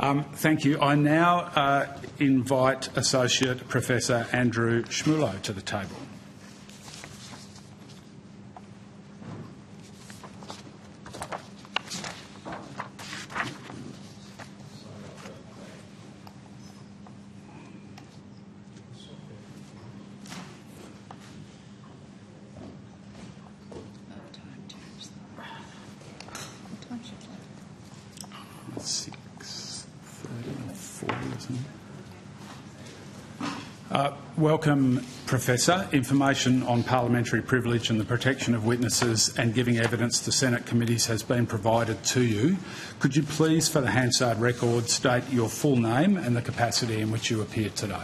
Thank you. I now invite Associate Professor Andrew Schmulow to the table. Welcome, Professor. Information on parliamentary privilege and the protection of witnesses and giving evidence to Senate committees has been provided to you. Could you please, for the Hansard record, state your full name and the capacity in which you appear today?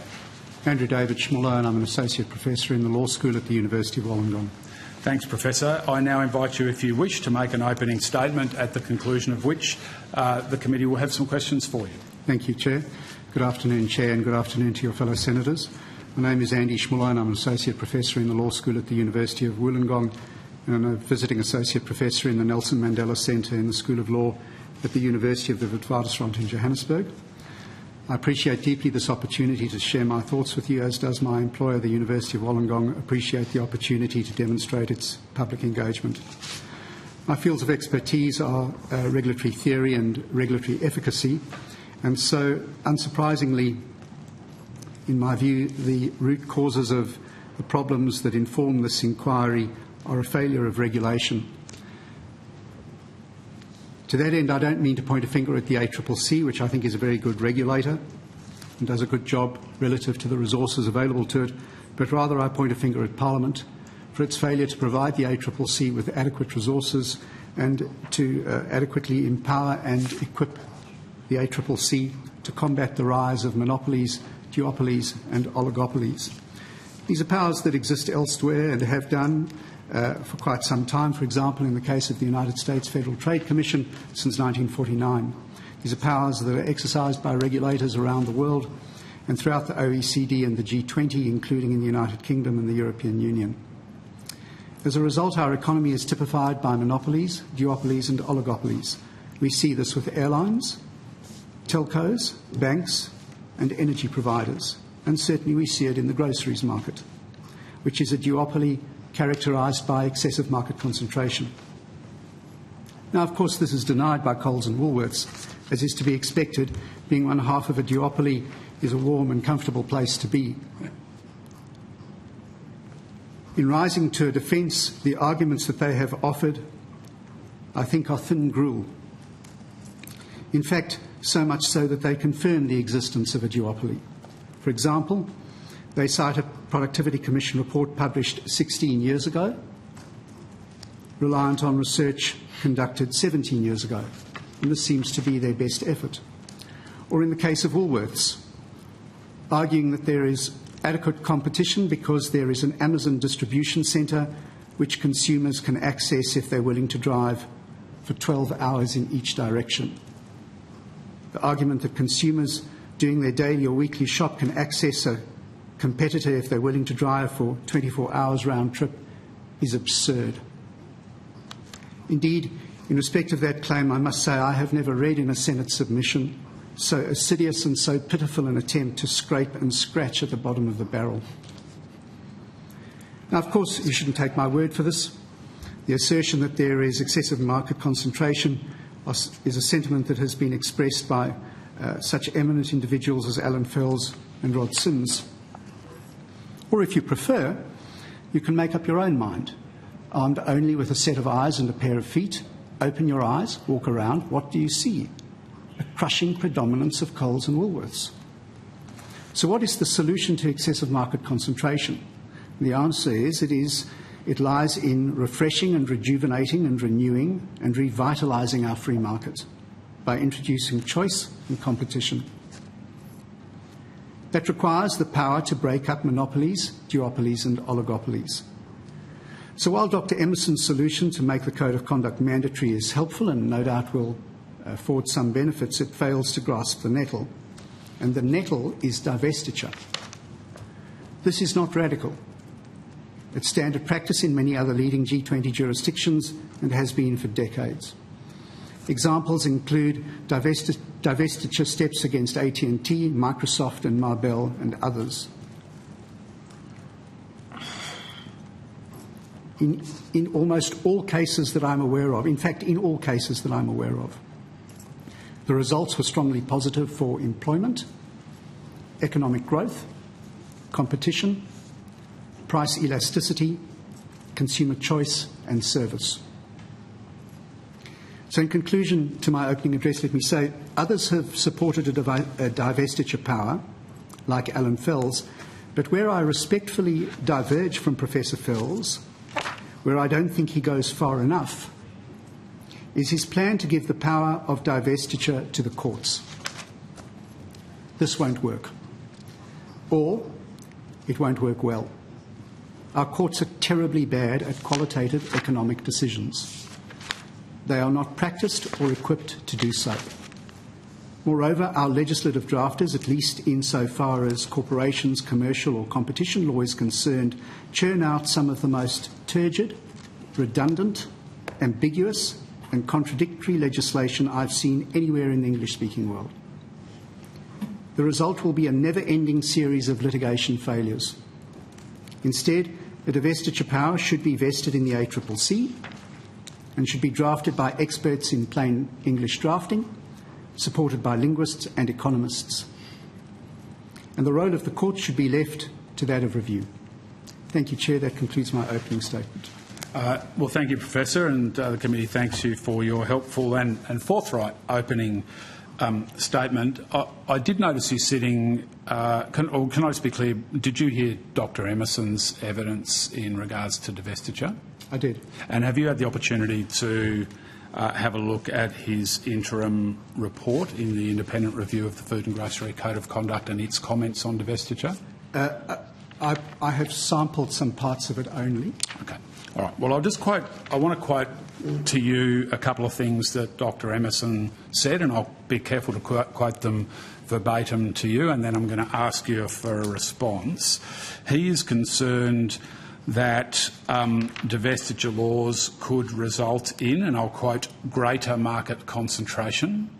Andrew David Schmulow, and I'm an Associate Professor in the Law School at the University of Wollongong. Thanks, Professor. I now invite you, if you wish, to make an opening statement, at the conclusion of which the committee will have some questions for you. Thank you, Chair. Good afternoon, Chair, and good afternoon to your fellow senators. My name is Andy Schmulow, and I'm an Associate Professor in the Law School at the University of Wollongong, and I'm a Visiting Associate Professor in the Nelson Mandela Centre in the School of Law at the University of the Witwatersrand in Johannesburg. I appreciate deeply this opportunity to share my thoughts with you, as does my employer, the University of Wollongong, appreciate the opportunity to demonstrate its public engagement. My fields of expertise are regulatory theory and regulatory efficacy, and so, unsurprisingly, in my view, the root causes of the problems that inform this inquiry are a failure of regulation. To that end, I don't mean to point a finger at the ACCC, which I think is a very good regulator and does a good job relative to the resources available to it, but rather I point a finger at Parliament for its failure to provide the ACCC with adequate resources and to adequately empower and equip the ACCC to combat the rise of monopolies, duopolies and oligopolies. These are powers that exist elsewhere and have done for quite some time, for example, in the case of the United States Federal Trade Commission since 1949. These are powers that are exercised by regulators around the world and throughout the OECD and the G20, including in the United Kingdom and the European Union. As a result, our economy is typified by monopolies, duopolies and oligopolies. We see this with airlines, telcos, banks and energy providers, and certainly we see it in the groceries market, which is a duopoly characterised by excessive market concentration. Now, of course, this is denied by Coles and Woolworths, as is to be expected. Being one half of a duopoly is a warm and comfortable place to be. In rising to a defence, the arguments that they have offered, I think, are thin gruel. In fact, so much so that they confirm the existence of a duopoly. For example, they cite a Productivity Commission report published 16 years ago, reliant on research conducted 17 years ago, and this seems to be their best effort. Or in the case of Woolworths, arguing that there is adequate competition because there is an Amazon distribution centre which consumers can access if they're willing to drive for 12 hours in each direction. The argument that consumers doing their daily or weekly shop can access a competitor if they're willing to drive for 24 hours round trip is absurd. Indeed, in respect of that claim, I must say I have never read in a Senate submission so assiduous and so pitiful an attempt to scrape and scratch at the bottom of the barrel. Now, of course, you shouldn't take my word for this. The assertion that there is excessive market concentration is a sentiment that has been expressed by such eminent individuals as Alan Fels and Rod Sims. Or if you prefer, you can make up your own mind. Armed only with a set of eyes and a pair of feet, open your eyes, walk around, what do you see? A crushing predominance of Coles and Woolworths. So what is the solution to excessive market concentration? The answer is it lies in refreshing and rejuvenating and renewing and revitalising our free market by introducing choice and competition. That requires the power to break up monopolies, duopolies and oligopolies. So while Dr Emerson's solution to make the Code of Conduct mandatory is helpful and no doubt will afford some benefits, it fails to grasp the nettle. And the nettle is divestiture. This is not radical. It's standard practice in many other leading G20 jurisdictions and has been for decades. Examples include divestiture steps against AT&T, Microsoft and Marbell and others. In almost all cases that I'm aware of, in fact, in all cases that I'm aware of, the results were strongly positive for employment, economic growth, competition, price elasticity, consumer choice and service. So in conclusion to my opening address, let me say others have supported a divestiture power, like Alan Fells, but where I respectfully diverge from Professor Fells, where I don't think he goes far enough, is his plan to give the power of divestiture to the courts. This won't work. Or it won't work well. Our courts are terribly bad at qualitative economic decisions. They are not practiced or equipped to do so. Moreover, our legislative drafters, at least insofar as corporations, commercial or competition law is concerned, churn out some of the most turgid, redundant, ambiguous and contradictory legislation I've seen anywhere in the English-speaking world. The result will be a never-ending series of litigation failures. Instead, the divestiture power should be vested in the ACCC and should be drafted by experts in plain English drafting, supported by linguists and economists. And the role of the court should be left to that of review. Thank you, Chair. That concludes my opening statement. Well, thank you, Professor, and the committee thanks you for your helpful and forthright opening statement. I did notice you sitting, can I just be clear, did you hear Dr Emerson's evidence in regards to divestiture? I did. And have you had the opportunity to have a look at his interim report in the independent review of the Food and Grocery Code of Conduct and its comments on divestiture? I have sampled some parts of it only. Okay. All right. Well, I want to quote to you a couple of things that Dr Emerson said, and I'll be careful to quote them verbatim to you, and then I'm going to ask you for a response. He is concerned that divestiture laws could result in, and I'll quote, greater market concentration,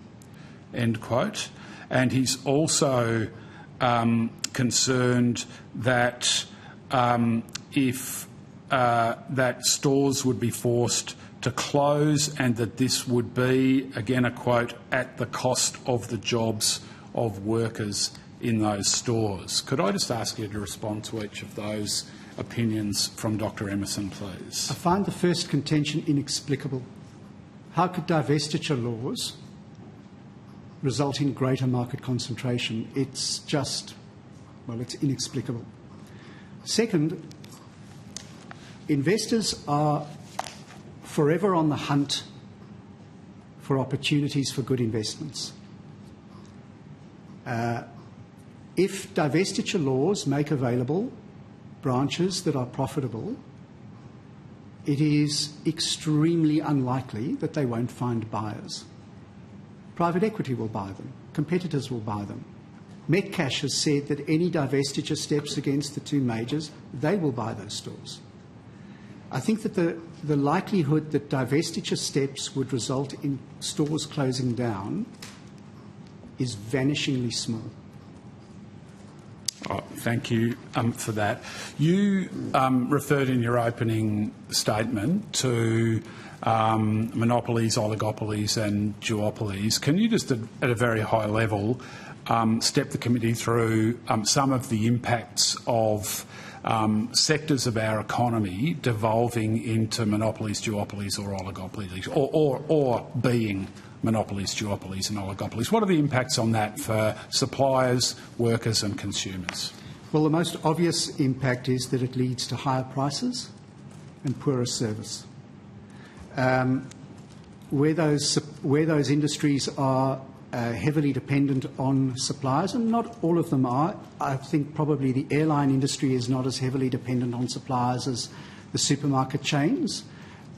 end quote. And he's also concerned that that stores would be forced to close and that this would be, again a quote, at the cost of the jobs of workers in those stores. Could I just ask you to respond to each of those opinions from Dr Emerson, please? I find the first contention inexplicable. How could divestiture laws result in greater market concentration? It's just, well, it's inexplicable. Second, investors are forever on the hunt for opportunities for good investments. If divestiture laws make available branches that are profitable, it is extremely unlikely that they won't find buyers. Private equity will buy them. Competitors will buy them. Metcash has said that any divestiture steps against the two majors, they will buy those stores. I think that the likelihood that divestiture steps would result in stores closing down is vanishingly small. Oh, thank you for that. You referred in your opening statement to monopolies, oligopolies and duopolies. Can you just, at a very high level, step the committee through some of the impacts of sectors of our economy devolving into monopolies, duopolies or oligopolies, or being monopolies, duopolies and oligopolies? What are the impacts on that for suppliers, workers and consumers? Well, the most obvious impact is that it leads to higher prices and poorer service. Where those industries are heavily dependent on suppliers, and not all of them are. I think probably the airline industry is not as heavily dependent on suppliers as the supermarket chains.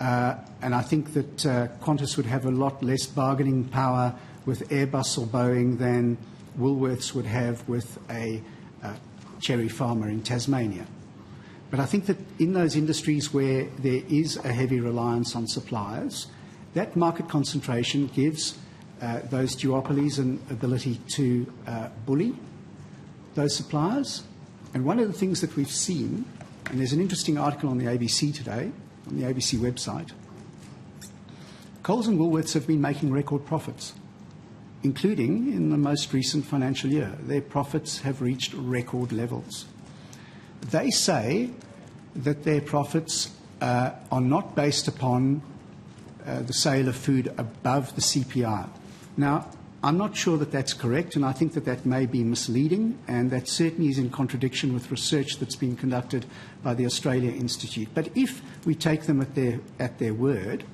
And I think that Qantas would have a lot less bargaining power with Airbus or Boeing than Woolworths would have with a cherry farmer in Tasmania. But I think that in those industries where there is a heavy reliance on suppliers, that market concentration gives those duopolies an ability to bully those suppliers. And one of the things that we've seen, and there's an interesting article on the ABC today, on the ABC website, Coles and Woolworths have been making record profits, including in the most recent financial year. Their profits have reached record levels. They say that their profits are not based upon the sale of food above the CPI. Now, I'm not sure that that's correct, and I think that that may be misleading, and that certainly is in contradiction with research that's been conducted by the Australia Institute. But if we take them at their word,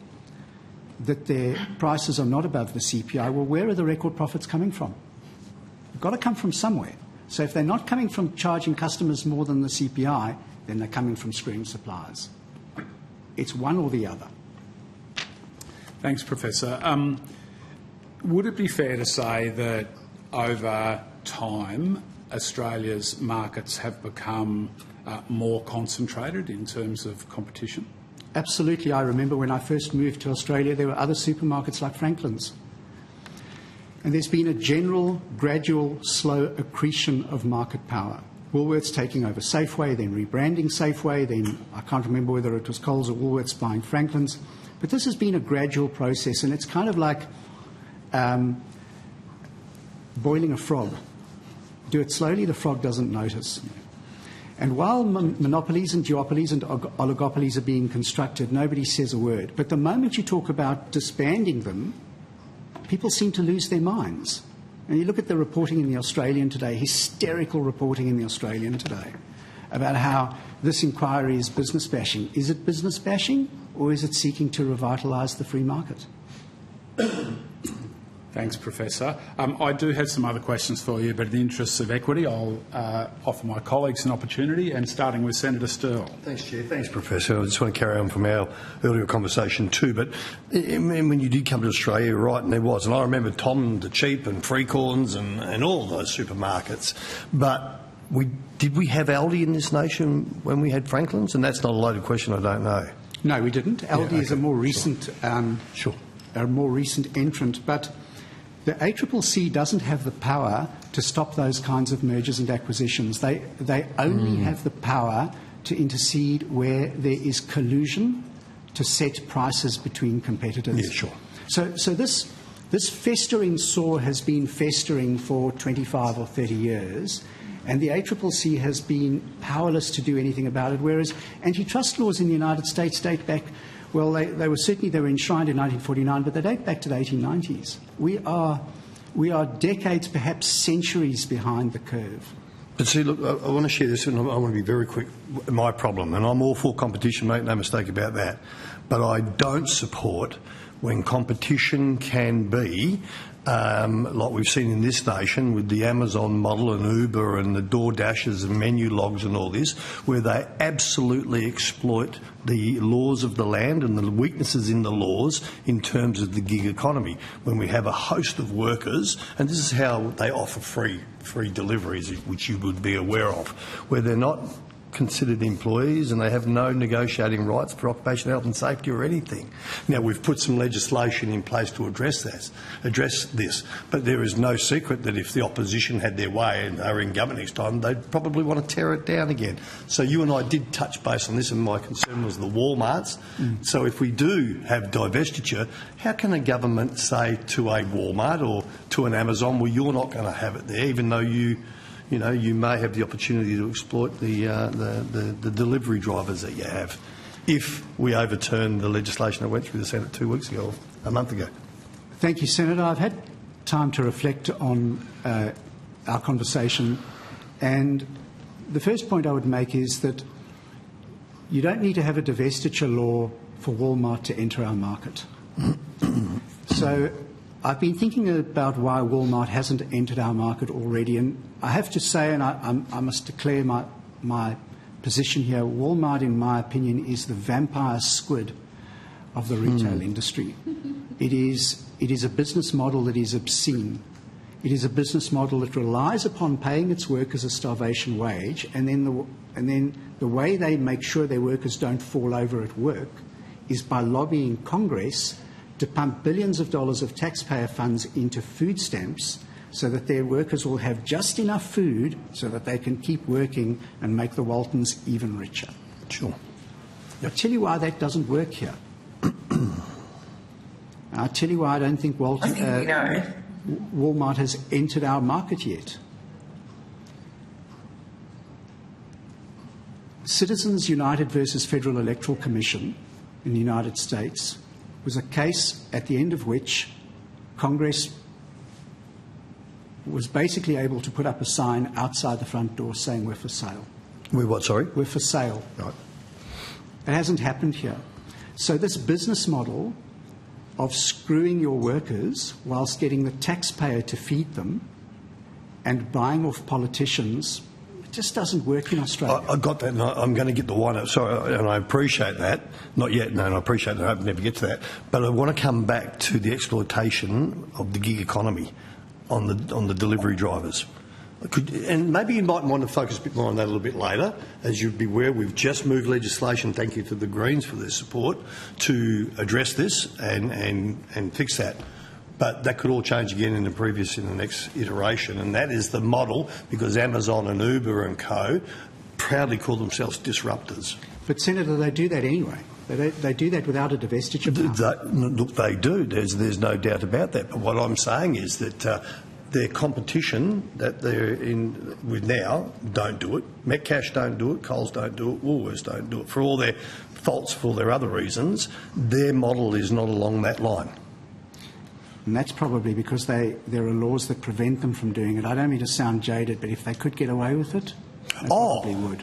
that their prices are not above the CPI, well, where are the record profits coming from? They've got to come from somewhere. So if they're not coming from charging customers more than the CPI, then they're coming from screwing suppliers. It's one or the other. Thanks, Professor. Would it be fair to say that over time Australia's markets have become more concentrated in terms of competition? Absolutely. I remember when I first moved to Australia, there were other supermarkets like Franklin's. And there's been a general, gradual, slow accretion of market power. Woolworths taking over Safeway, then rebranding Safeway, then I can't remember whether it was Coles or Woolworths buying Franklin's. But this has been a gradual process, and it's kind of like boiling a frog. Do it slowly, the frog doesn't notice. And while monopolies and duopolies and oligopolies are being constructed, nobody says a word. But the moment you talk about disbanding them, people seem to lose their minds. And you look at the reporting in the Australian today, hysterical reporting in the Australian today, about how this inquiry is business bashing. Is it business bashing, or is it seeking to revitalise the free market? Thanks, Professor. I do have some other questions for you, but in the interests of equity, I'll offer my colleagues an opportunity, and starting with Senator Sterle. Thanks, Chair. Thanks, Professor. I just want to carry on from our earlier conversation too, but when you did come to Australia, you're right, and there was, and I remember Tom the Cheap and Freecorns and all those supermarkets, but did we have Aldi in this nation when we had Franklin's? And that's not a loaded question, I don't know. No, we didn't. Aldi is a more recent, a more recent entrant, but the ACCC doesn't have the power to stop those kinds of mergers and acquisitions. They only have the power to intercede where there is collusion to set prices between competitors. Yeah, sure. So this festering sore has been festering for 25 or 30 years, and the ACCC has been powerless to do anything about it, whereas antitrust laws in the United States date back. Well, they were enshrined in 1949, but they date back to the 1890s. We are decades, perhaps centuries behind the curve. But see, look, I want to share this, and I want to be very quick. My problem, and I'm all for competition, make no mistake about that, but I don't support when competition can be like we've seen in this nation with the Amazon model and Uber and the DoorDashers and menu logs and all this, where they absolutely exploit the laws of the land and the weaknesses in the laws in terms of the gig economy. When we have a host of workers, and this is how they offer free deliveries, which you would be aware of, where they're not considered employees and they have no negotiating rights for occupational health and safety or anything. Now, we've put some legislation in place to address this, but there is no secret that if the opposition had their way and they were in government next time, they'd probably want to tear it down again. So you and I did touch base on this, and my concern was the Walmarts. So if we do have divestiture, how can a government say to a Walmart or to an Amazon, well, you're not going to have it there, even though you may have the opportunity to exploit the delivery drivers that you have, if we overturn the legislation that went through the Senate 2 weeks ago, a month ago. Thank you, Senator. I've had time to reflect on our conversation, and the first point I would make is that you don't need to have a divestiture law for Walmart to enter our market. So I've been thinking about why Walmart hasn't entered our market already, and I have to say, and I must declare my position here, Walmart, in my opinion, is the vampire squid of the retail industry. It is a business model that is obscene. It is a business model that relies upon paying its workers a starvation wage, and then the way they make sure their workers don't fall over at work is by lobbying Congress to pump billions of dollars of taxpayer funds into food stamps so that their workers will have just enough food so that they can keep working and make the Waltons even richer. Sure. I'll tell you why that doesn't work here. I'll tell you why I don't think Walmart has entered our market yet. Citizens United versus Federal Electoral Commission in the United States was a case at the end of which Congress was basically able to put up a sign outside the front door saying we're for sale. We're what, sorry? We're for sale. Right. It hasn't happened here. So this business model of screwing your workers whilst getting the taxpayer to feed them and buying off politicians, it just doesn't work in Australia. I got that, and I'm going to get the wind up. Sorry, and I appreciate that. Not yet, no, and I appreciate that. I hope we never get to that. But I want to come back to the exploitation of the gig economy on the delivery drivers. And maybe you might want to focus a bit more on that a little bit later. As you'd be aware, we've just moved legislation, thank you to the Greens for their support, to address this and fix that. But that could all change again in the next iteration, and that is the model, because Amazon and Uber and co proudly call themselves disruptors. But Senator, they do that anyway. They do that without a divestiture power. Look, they do. There's no doubt about that. But what I'm saying is that their competition that they're in with now don't do it. Metcash don't do it. Coles don't do it. Woolworths don't do it. For all their faults, for all their other reasons, their model is not along that line. And that's probably because there are laws that prevent them from doing it. I don't mean to sound jaded, but if they could get away with it, they probably would.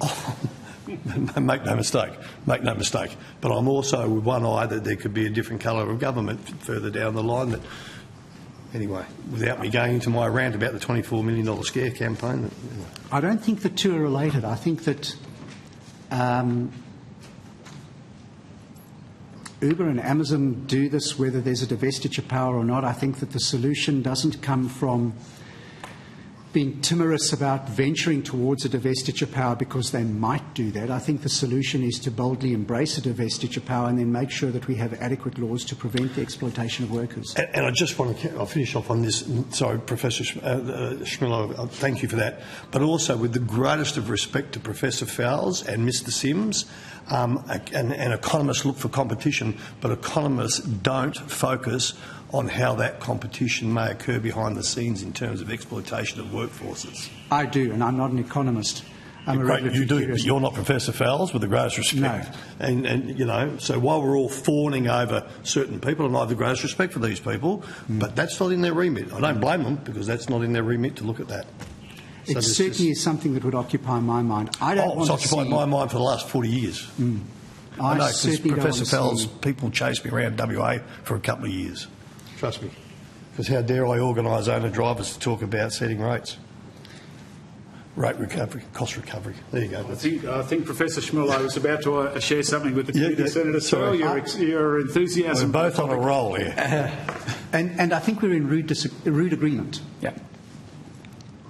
Make no mistake. But I'm also with one eye that there could be a different colour of government further down the line. That, anyway, without me going into my rant about the $24 million scare campaign. I don't think the two are related. I think that Uber and Amazon do this whether there's a divestiture power or not. I think that the solution doesn't come from being timorous about venturing towards a divestiture power because they might do that. I think the solution is to boldly embrace a divestiture power and then make sure that we have adequate laws to prevent the exploitation of workers. And I just want to, I'll finish off on this. Sorry, Professor Schmulow, thank you for that. But also, with the greatest of respect to Professor Fowles and Mr Sims, and economists look for competition, but economists don't focus on how that competition may occur behind the scenes in terms of exploitation of workforces. I do, and I'm not an economist. I'm a regulatory You do, theorist. but you're not Professor Fowles, with the greatest respect. No. And you know, so while we're all fawning over certain people, and I have the greatest respect for these people, but that's not in their remit. I don't blame them, because that's not in their remit to look at that. It certainly is something that would occupy my mind. I don't want to It's occupied my mind for the last 40 years. I know, because Professor Fowles, people chased me around WA for a couple of years. Trust me. Because how dare I organise owner-drivers to talk about setting rates? Rate recovery, cost recovery. There you go. I think Professor Schmulow was about to share something with the committee. Senator Searle, your enthusiasm. We're both on a roll here. And I think we're in rude agreement. Yeah.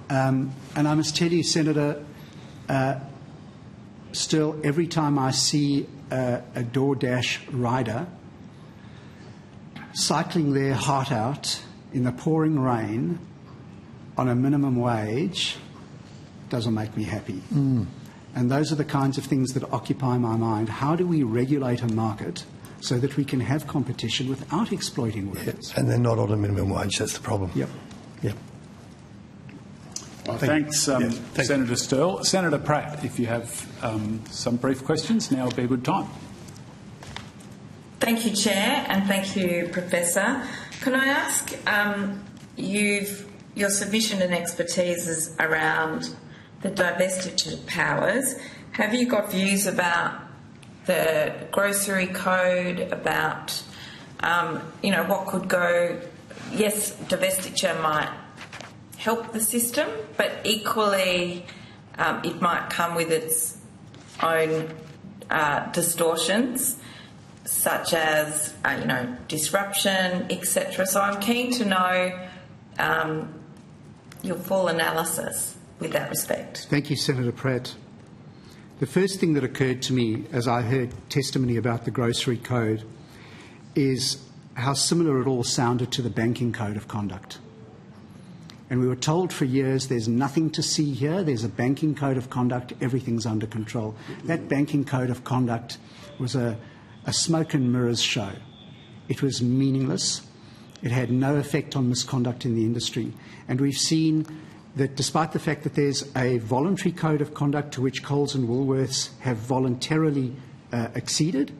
And I must tell you, Senator, still, every time I see a DoorDash rider cycling their heart out in the pouring rain on a minimum wage, doesn't make me happy. And those are the kinds of things that occupy my mind. How do we regulate a market so that we can have competition without exploiting workers? And they're not on a minimum wage, that's the problem. Yep. Well, thanks, Senator Sterle. Senator Pratt, if you have some brief questions, now would be a good time. Thank you, Chair, and thank you, Professor. Can I ask, your submission and expertise is around the divestiture powers. Have you got views about the grocery code, about, what could go? Yes, divestiture might help the system, but equally it might come with its own distortions, such as, disruption, etc. So I'm keen to know your full analysis with that respect. Thank you, Senator Pratt. The first thing that occurred to me as I heard testimony about the grocery code is how similar it all sounded to the banking code of conduct. And we were told for years, there's nothing to see here, there's a banking code of conduct, everything's under control. That banking code of conduct was a smoke and mirrors show. It was meaningless. It had no effect on misconduct in the industry. And we've seen that despite the fact that there's a voluntary code of conduct to which Coles and Woolworths have voluntarily acceded,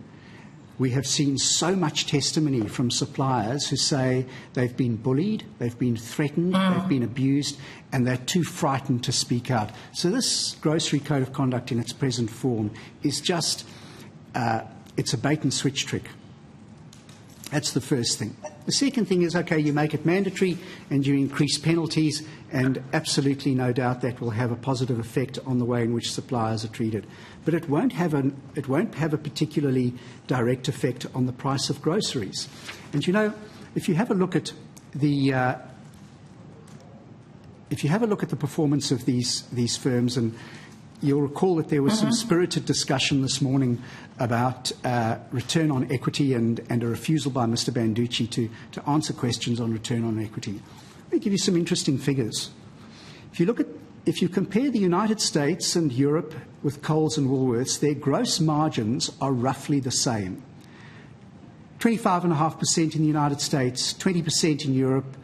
we have seen so much testimony from suppliers who say they've been bullied, they've been threatened, they've been abused, and they're too frightened to speak out. So this grocery code of conduct in its present form is just, it's a bait and switch trick. That's the first thing. The second thing is, okay, you make it mandatory and you increase penalties, and absolutely no doubt that will have a positive effect on the way in which suppliers are treated. But it won't have a particularly direct effect on the price of groceries. And you know, if you have a look at the performance of these firms, and you'll recall that there was some spirited discussion this morning about return on equity and a refusal by Mr Banducci to answer questions on return on equity. Let me give you some interesting figures. If you compare the United States and Europe with Coles and Woolworths, their gross margins are roughly the same. 25.5% in the United States, 20% in Europe,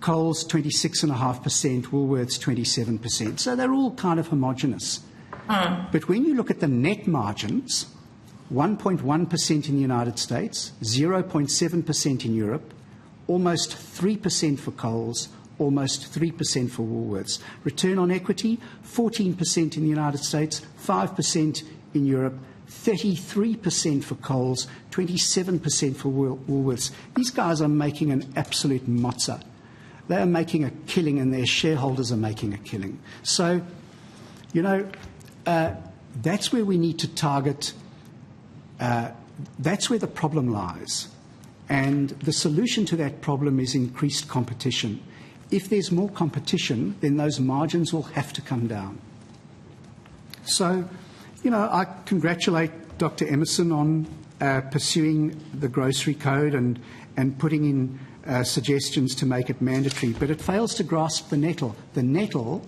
Coles 26.5%, Woolworths 27%. So they're all kind of homogenous. But when you look at the net margins, 1.1% in the United States, 0.7% in Europe, almost 3% for Coles, almost 3% for Woolworths. Return on equity, 14% in the United States, 5% in Europe, 33% for Coles, 27% for Woolworths. These guys are making an absolute mozza. They are making a killing, and their shareholders are making a killing. So, you know, that's where we need to target. That's where the problem lies. And the solution to that problem is increased competition. If there's more competition, then those margins will have to come down. So, you know, I congratulate Dr Emerson on pursuing the grocery code and putting in suggestions to make it mandatory, but it fails to grasp the nettle. The nettle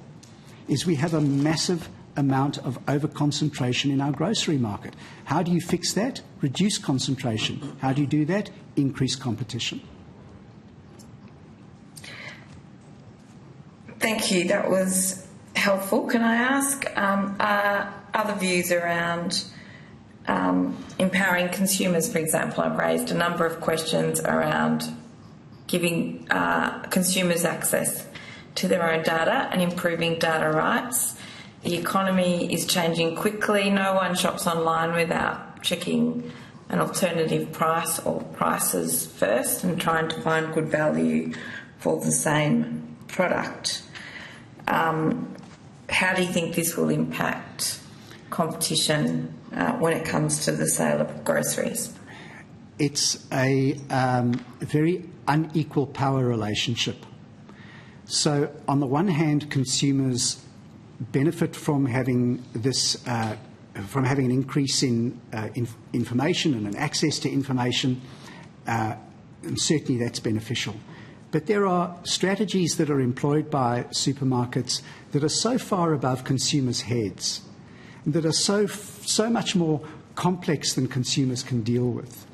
is we have a massive amount of over-concentration in our grocery market. How do you fix that? Reduce concentration. How do you do that? Increase competition. Thank you. That was helpful. Can I ask other views around empowering consumers, for example? I've raised a number of questions around giving consumers access to their own data and improving data rights. The economy is changing quickly. No one shops online without checking an alternative price or prices first and trying to find good value for the same product. How do you think this will impact competition when it comes to the sale of groceries? It's a very unequal power relationship. So, on the one hand, consumers benefit from having this, from having an increase in information and an access to information, and certainly that's beneficial. But there are strategies that are employed by supermarkets that are so far above consumers' heads, that are so much more complex than consumers can deal with,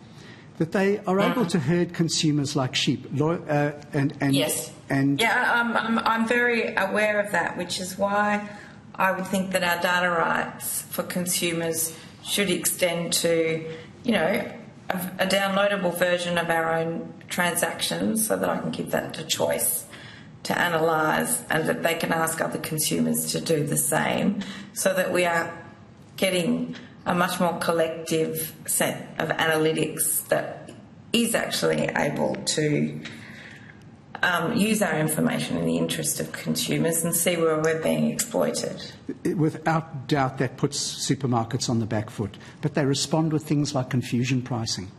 that they are able to herd consumers like sheep. Yes. I'm very aware of that, which is why I would think that our data rights for consumers should extend to, you know, a downloadable version of our own transactions, so that I can give that to Choice to analyse, and that they can ask other consumers to do the same, so that we are getting a much more collective set of analytics that is actually able to use our information in the interest of consumers and see where we're being exploited. Without doubt, that puts supermarkets on the back foot. But they respond with things like confusion pricing.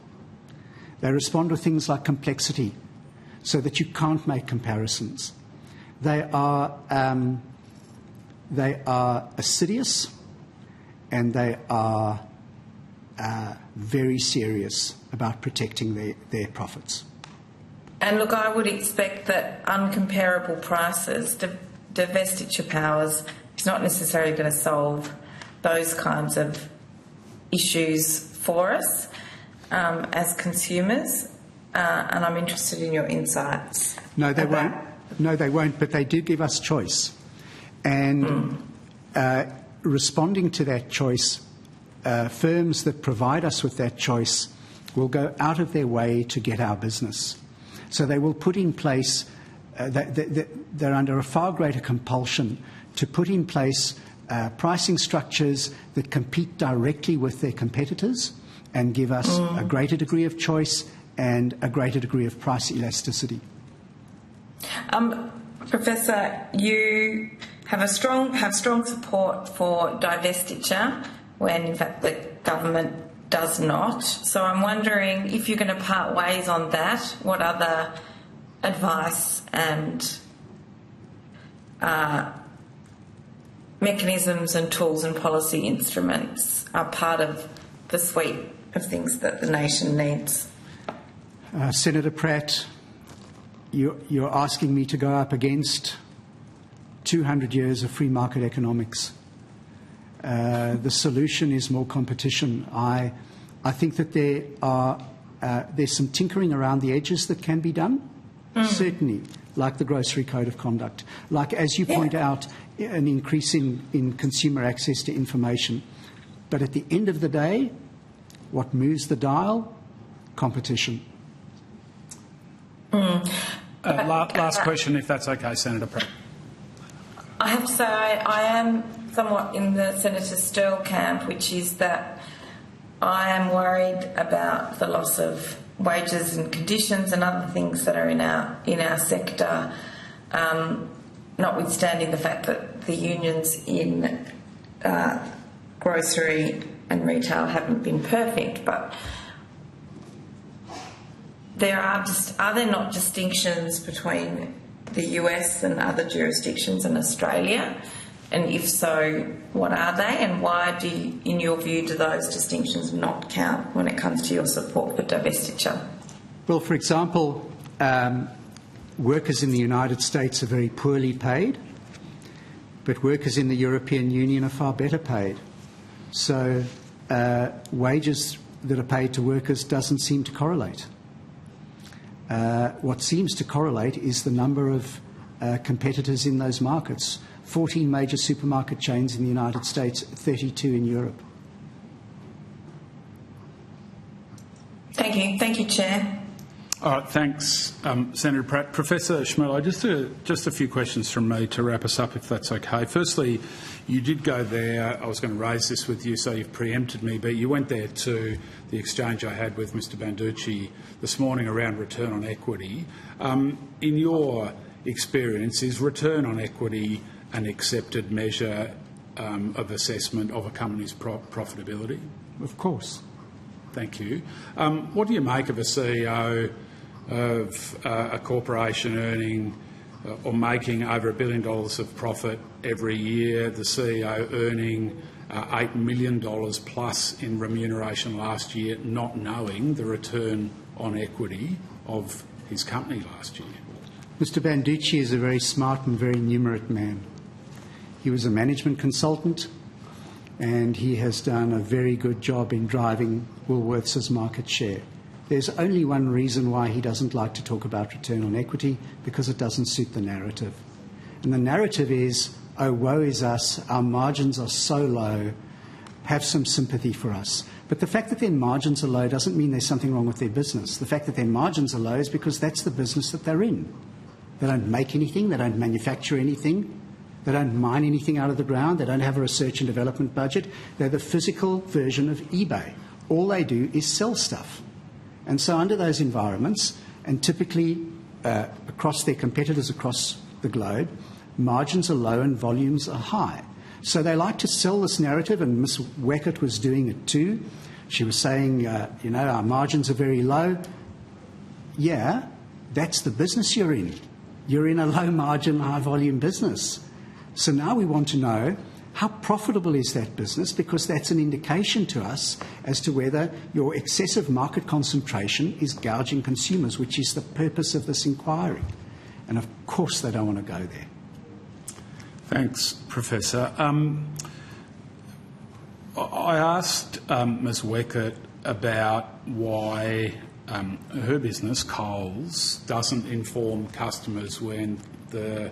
They respond with things like complexity, so that you can't make comparisons. They are assiduous, and they are very serious about protecting their profits. And look, I would expect that uncomparable prices, divestiture powers, is not necessarily going to solve those kinds of issues for us as consumers. And I'm interested in your insights. No, they won't. No, they won't. But they do give us choice, and responding to that choice, firms that provide us with that choice will go out of their way to get our business. So they will put in place, they're under a far greater compulsion to put in place pricing structures that compete directly with their competitors and give us a greater degree of choice and a greater degree of price elasticity. Professor, you have strong support for divestiture when, in fact, the government does not. So I'm wondering if you're going to part ways on that, what other advice and mechanisms and tools and policy instruments are part of the suite of things that the nation needs? Senator Pratt, you're asking me to go up against 200 years of free market economics. The solution is more competition. I think that there's some tinkering around the edges that can be done, certainly, like the Grocery Code of Conduct, like, as you point out, an increase in consumer access to information. But at the end of the day, what moves the dial? Competition. Last question, if that's okay, Senator Pratt. I have to say I am somewhat in the Senator Sterle camp, which is that I am worried about the loss of wages and conditions and other things that are in our sector, notwithstanding the fact that the unions in grocery and retail haven't been perfect, but are there not distinctions between the US and other jurisdictions in Australia? And if so, what are they, and why in your view, do those distinctions not count when it comes to your support for divestiture? Well, for example, workers in the United States are very poorly paid, but workers in the European Union are far better paid. So wages that are paid to workers doesn't seem to correlate. What seems to correlate is the number of competitors in those markets. 14 major supermarket chains in the United States, 32 in Europe. Thank you. Thank you, Chair. All right, thanks, Senator Pratt. Professor Schmulow, just a few questions from me to wrap us up, if that's okay. Firstly, you did go there. I was going to raise this with you, so you've preempted me, but you went there to the exchange I had with Mr Banducci this morning around return on equity. In your experience, is return on equity an accepted measure of assessment of a company's profitability? Of course. Thank you. What do you make of a CEO of a corporation earning or making over $1 billion of profit every year, the CEO earning $8 million plus in remuneration last year, not knowing the return on equity of his company last year? Mr Banducci is a very smart and very numerate man. He was a management consultant, and he has done a very good job in driving Woolworths' market share. There's only one reason why he doesn't like to talk about return on equity, because it doesn't suit the narrative. And the narrative is, oh, woe is us, our margins are so low, have some sympathy for us. But the fact that their margins are low doesn't mean there's something wrong with their business. The fact that their margins are low is because that's the business that they're in. They don't make anything, they don't manufacture anything, they don't mine anything out of the ground, they don't have a research and development budget. They're the physical version of eBay. All they do is sell stuff. And so under those environments, and typically across their competitors across the globe, margins are low and volumes are high. So they like to sell this narrative, and Ms Weckert was doing it too. She was saying, our margins are very low. Yeah, that's the business you're in. You're in a low margin, high volume business. So now we want to know, How profitable is that business? Because that's an indication to us as to whether your excessive market concentration is gouging consumers, which is the purpose of this inquiry. And of course they don't want to go there. Thanks, Professor. I asked Ms Weckert about why her business, Coles, doesn't inform customers when the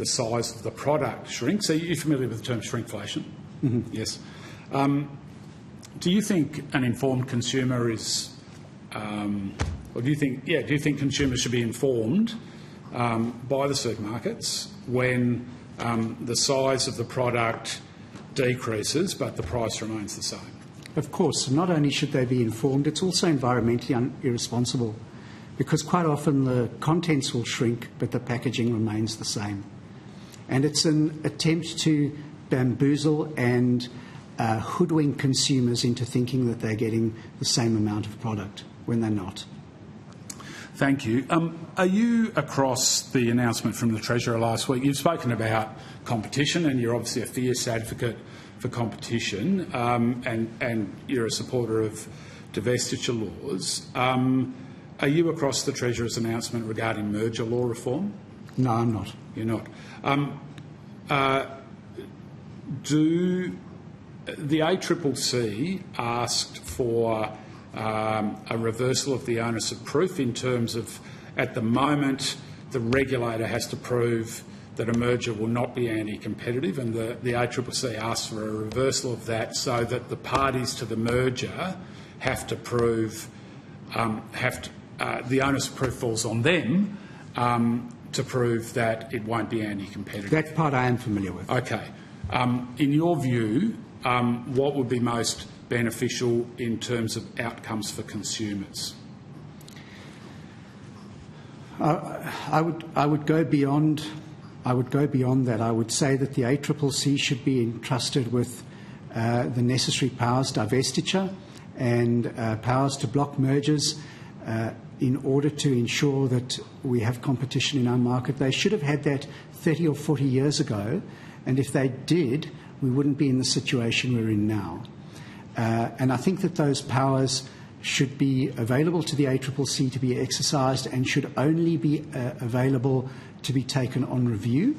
size of the product shrinks. Are you familiar with the term shrinkflation? Mm-hmm. Yes. Do you think an informed consumer is, or do you think consumers should be informed by the supermarkets when the size of the product decreases but the price remains the same? Of course, not only should they be informed, it's also environmentally irresponsible, because quite often the contents will shrink but the packaging remains the same. And it's an attempt to bamboozle and hoodwink consumers into thinking that they're getting the same amount of product when they're not. Thank you. Are you across the announcement from the Treasurer last week? You've spoken about competition and you're obviously a fierce advocate for competition and you're a supporter of divestiture laws. Are you across the Treasurer's announcement regarding merger law reform? No, I'm not. You're not. The ACCC asked for a reversal of the onus of proof in terms of, at the moment, the regulator has to prove that a merger will not be anti-competitive, and the ACCC asked for a reversal of that so that the parties to the merger have to prove, the onus of proof falls on them to prove that it won't be anti-competitive. That part I am familiar with. Okay. In your view, what would be most beneficial in terms of outcomes for consumers? I would go beyond. I would go beyond that. I would say that the ACCC should be entrusted with the necessary powers, divestiture, and powers to block mergers in order to ensure that we have competition in our market. They should have had that 30 or 40 years ago, and if they did, we wouldn't be in the situation we're in now. And I think that those powers should be available to the ACCC to be exercised and should only be available to be taken on review.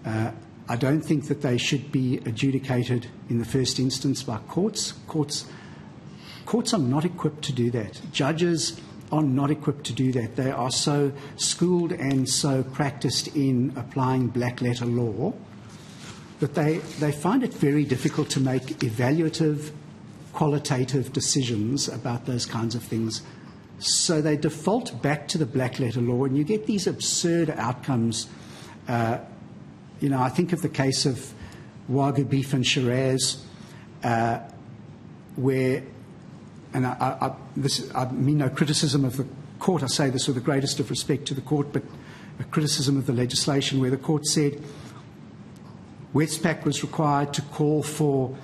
I don't think that they should be adjudicated in the first instance by courts. Courts are not equipped to do that. Judges are not equipped to do that. They are so schooled and so practiced in applying black letter law that they find it very difficult to make evaluative, qualitative decisions about those kinds of things. So they default back to the black letter law, and you get these absurd outcomes. I think of the case of Wagyu beef and Shiraz, where, and I mean no criticism of the court, I say this with the greatest of respect to the court, but a criticism of the legislation where the court said Westpac was required to call for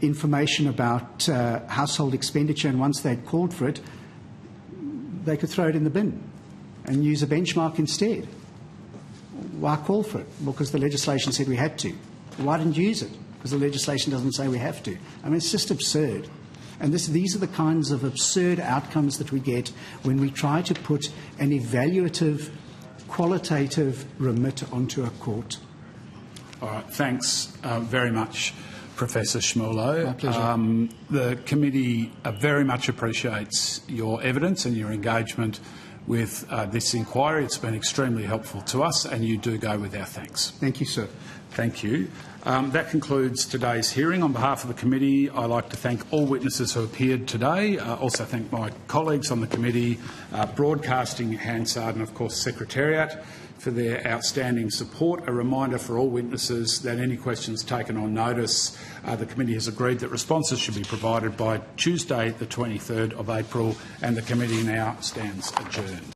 information about household expenditure, and once they'd called for it, they could throw it in the bin and use a benchmark instead. Why call for it? Because the legislation said we had to. Why didn't you use it? Because the legislation doesn't say we have to. I mean, it's just absurd. And these are the kinds of absurd outcomes that we get when we try to put an evaluative, qualitative remit onto a court. All right. Thanks very much, Professor Schmulow. My pleasure. The committee very much appreciates your evidence and your engagement with this inquiry. It's been extremely helpful to us, and you do go with our thanks. Thank you, sir. Thank you. That concludes today's hearing. On behalf of the committee, I'd like to thank all witnesses who appeared today. Also thank my colleagues on the committee, Broadcasting, Hansard, and of course Secretariat for their outstanding support. A reminder for all witnesses that any questions taken on notice, the committee has agreed that responses should be provided by Tuesday the 23rd of April, and the committee now stands adjourned.